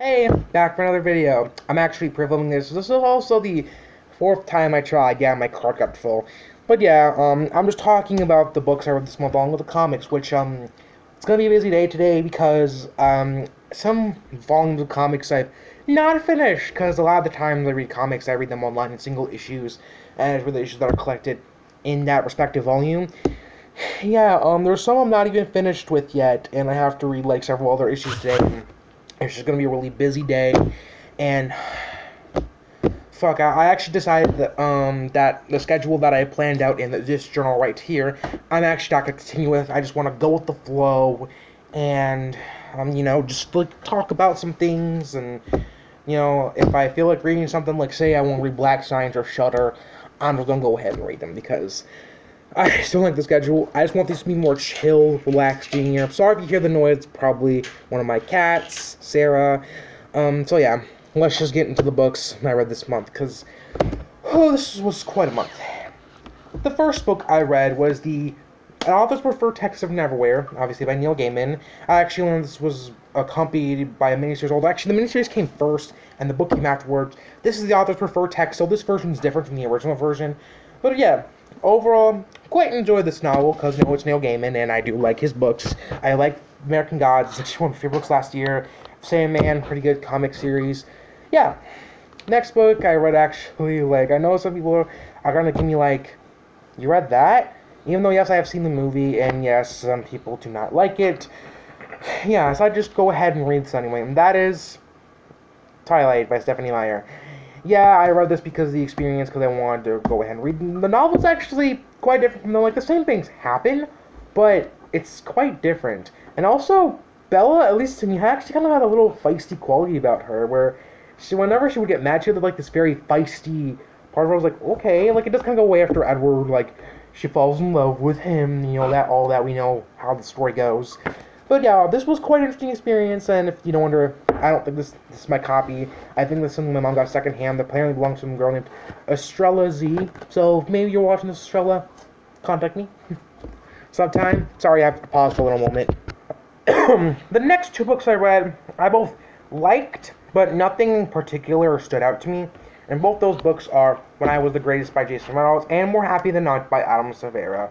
Hey, back for another video. I'm actually pre-filming this. This is also the fourth time I tried. Yeah, my card got full. But yeah, I'm just talking about the books I read this month along with the comics, which, it's gonna be a busy day today because, some volumes of comics I've not finished, because a lot of the times I read comics, I read them online in single issues, and read the issues that are collected in that respective volume. Yeah, there's some I'm not even finished with yet, and I have to read, like, several other issues today. It's just gonna be a really busy day, and fuck, I actually decided that that the schedule that I planned out in this journal right here, I'm actually not gonna continue with. I just want to go with the flow, and just like talk about some things, and if I feel like reading something, like say I want to read Black Science or Shutter, I'm just gonna go ahead and read them because I still like the schedule. I just want these to be more chill, relaxing. Sorry if you hear the noise. It's probably one of my cats, Sarah. So yeah, let's just get into the books I read this month, because, this was quite a month. The first book I read was the An Author's Preferred Text of Neverwhere, obviously by Neil Gaiman. Actually, this was accompanied by a miniseries. Although actually, the miniseries came first, and the book came afterwards. This is the author's preferred text, so this version is different from the original version. But yeah, overall, quite enjoyed this novel because it's Neil Gaiman, and I do like his books. I like American Gods. It's actually one of my favorite books last year. Sandman, pretty good comic series. Yeah. Next book I read, actually, like, I know some people are gonna give me like, you read that? Even though, yes, I have seen the movie, and yes, some people do not like it. Yeah, so I just go ahead and read this anyway, and that is Twilight by Stephenie Meyer. Yeah, I read this because of the experience, because I wanted to go ahead and read. The novel's actually quite different from them. Like, the same things happen, but it's quite different. And also, Bella, at least to me, actually kind of had a little feisty quality about her, where whenever she would get mad, she had like this very feisty part where I was like, okay, like, it does kind of go away after Edward, like, she falls in love with him, all that we know how the story goes. But yeah, this was quite an interesting experience, and if you don't wonder, I don't think this is my copy. I think this is something my mom got secondhand that apparently belongs to some girl named Estrella Z. So if maybe you're watching this, Estrella, contact me sometime. Sorry, I have to pause for a little moment. The next two books I read, I both liked, but nothing in particular stood out to me. And both those books are When I Was the Greatest by Jason Reynolds and More Happy Than Not by Adam Silvera.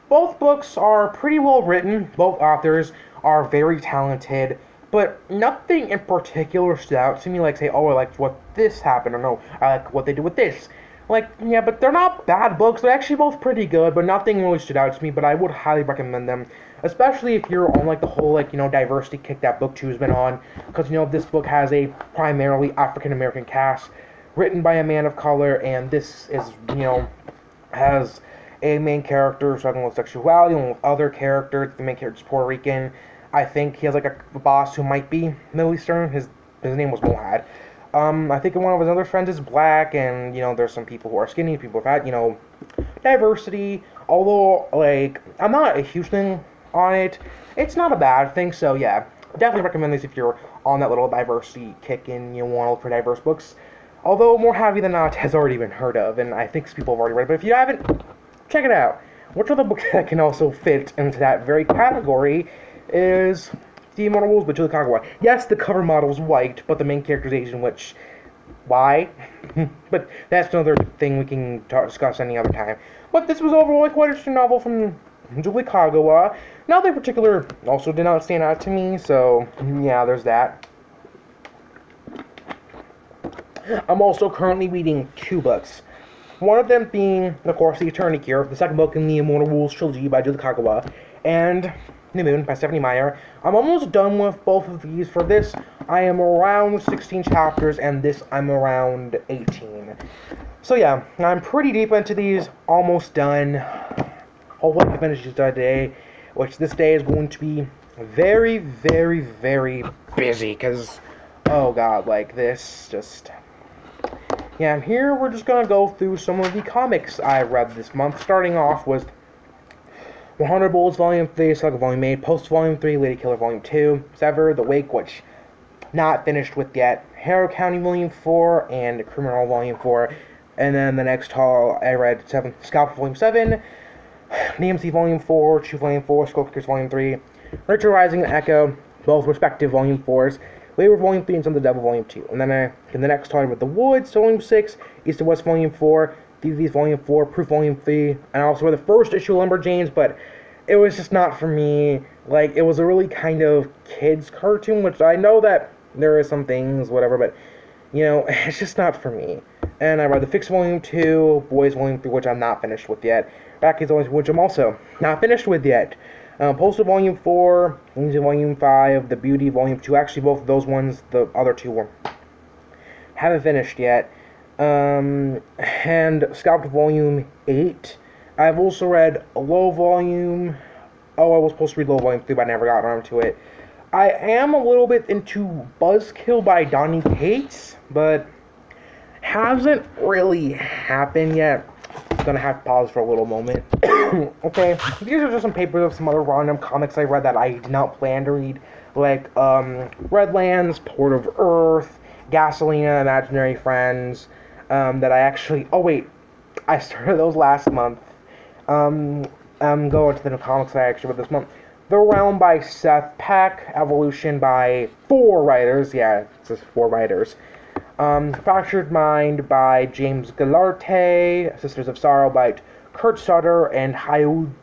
Both books are pretty well written. Both authors are very talented, but nothing in particular stood out to me, like, say, oh, I liked what this happened, or no, I like what they did with this. Like, yeah, but they're not bad books. They're actually both pretty good, but nothing really stood out to me, but I would highly recommend them, especially if you're on, like, the whole, like, diversity kick that BookTube's been on, because, this book has a primarily African-American cast, written by a man of color, and this is, has a main character struggling with sexuality, and with other characters. The main character is Puerto Rican. I think he has like a boss who might be Middle Eastern. His name was Mohad. I think one of his other friends is black, and there's some people who are skinny, people with that, diversity. Although, like, I'm not a huge thing on it, it's not a bad thing. So yeah, definitely recommend this if you're on that little diversity kick and you want to look for diverse books. Although More Happy Than Not has already been heard of, and I think people have already read it. But if you haven't, check it out. Which other book that can also fit into that very category is The Immortal Wolves by Julie Kagawa. Yes, the cover model's white, but the main character's Asian, which, why? But that's another thing we can discuss any other time. But this was overall a quite interesting novel from Julie Kagawa. Nothing in particular also did not stand out to me, so yeah, there's that. I'm also currently reading two books. One of them being, of course, The Eternity Cure, the second book in the Immortal Wolves trilogy by Julie Kagawa, and New Moon by Stephenie Meyer. I'm almost done with both of these. For this, I am around 16 chapters, and this, I'm around 18. So yeah, I'm pretty deep into these, almost done. Hopefully I can finish these today, which this day is going to be very, very, very busy, because, oh god, like, this just... Yeah, and here we're just gonna go through some of the comics I read this month, starting off with 100 Bullets Volume 3, Saga Volume 8, Post Volume 3, Lady Killer Volume 2, Sever, The Wake, which not finished with yet, Harrow County Volume 4, and Criminal Volume 4, and then the next haul I read Scalp Volume 7, DMC Volume 4, Chew Volume 4, Skull Kickers Volume 3, Richard Rising and Echo, both respective Volume 4s, Labor Volume 3, and Sons of the Devil Volume 2. And then in the next started with The Woods, Volume 6, East to West Volume 4, DVDs Volume 4, Proof Volume 3, and I also read the first issue of Lumberjanes, but it was just not for me. Like, it was a really kind of kids cartoon, which I know that there are some things, whatever, but, you know, it's just not for me. And I read The Fix Volume 2, Boys Volume 3, which I'm not finished with yet, Back Kids Volume 2, which I'm also not finished with yet, Postal Volume 4, Lindsay Volume 5, The Beauty Volume 2, actually both of those ones, the other two were, haven't finished yet, and Scalped Volume 8. I've also read Low Volume, I was supposed to read Low Volume 3, but I never got around to it. I am a little bit into Buzzkill by Donny Cates, but hasn't really happened yet. Gonna have to pause for a little moment. Okay, these are just some papers of some other random comics I read that I did not plan to read, like Redlands, Port of Earth, Gasolina, Imaginary Friends, that I actually, oh wait, I started those last month. I'm going to the new comics I actually read this month. The Realm by Seth Peck, Evolution by 4 writers, yeah, it says 4 writers. Fractured Mind by James Galarte, Sisters of Sorrow by Kurt Sutter and Hyojin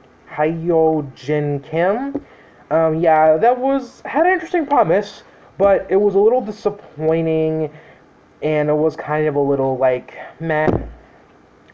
Kim. Yeah, that had an interesting premise, but it was a little disappointing, and it was kind of a little, like, meh.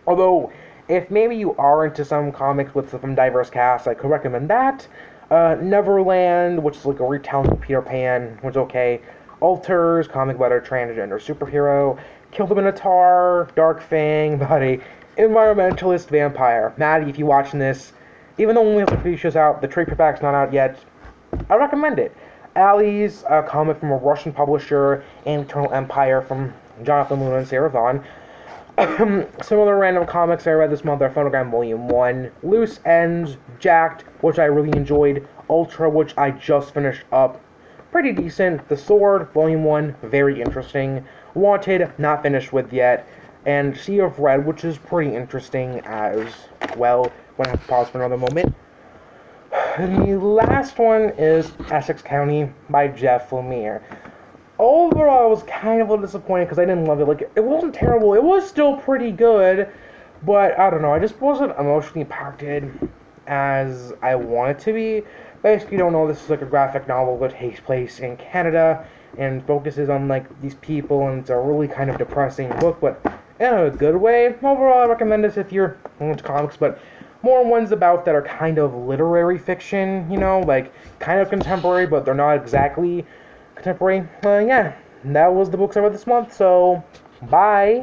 Although, if maybe you are into some comics with some diverse casts, I could recommend that. Neverland, which is like a retelling of Peter Pan, was okay. Alters, comic about a transgender superhero. Kill the Minotaur, Dark Fang, about a environmentalist vampire. Maddie, if you're watching this, even though only have a few shows out, the trade paperback's not out yet, I recommend it. Ali's, a comic from a Russian publisher, and Eternal Empire from Jonathan Luna and Sarah Vaughn. Some other random comics I read this month are Phonogram Volume 1, Loose Ends, Jacked, which I really enjoyed, Ultra, which I just finished up, pretty decent, The Sword, Volume 1, very interesting, Wanted, not finished with yet, and Sea of Red, which is pretty interesting as well. I'm gonna have to pause for another moment. The last one is Essex County by Jeff Lemire. Overall, I was kind of a little disappointed because I didn't love it. Like, it wasn't terrible. It was still pretty good, but I don't know. I just wasn't emotionally impacted as I wanted to be. Basically, you don't know, this is like a graphic novel that takes place in Canada and focuses on, like, these people, and it's a really kind of depressing book, but in a good way. Overall, I recommend this if you're into comics, but more ones about that are kind of literary fiction, you know, like, kind of contemporary, but they're not exactly contemporary. Yeah, that was the books I read this month, so bye.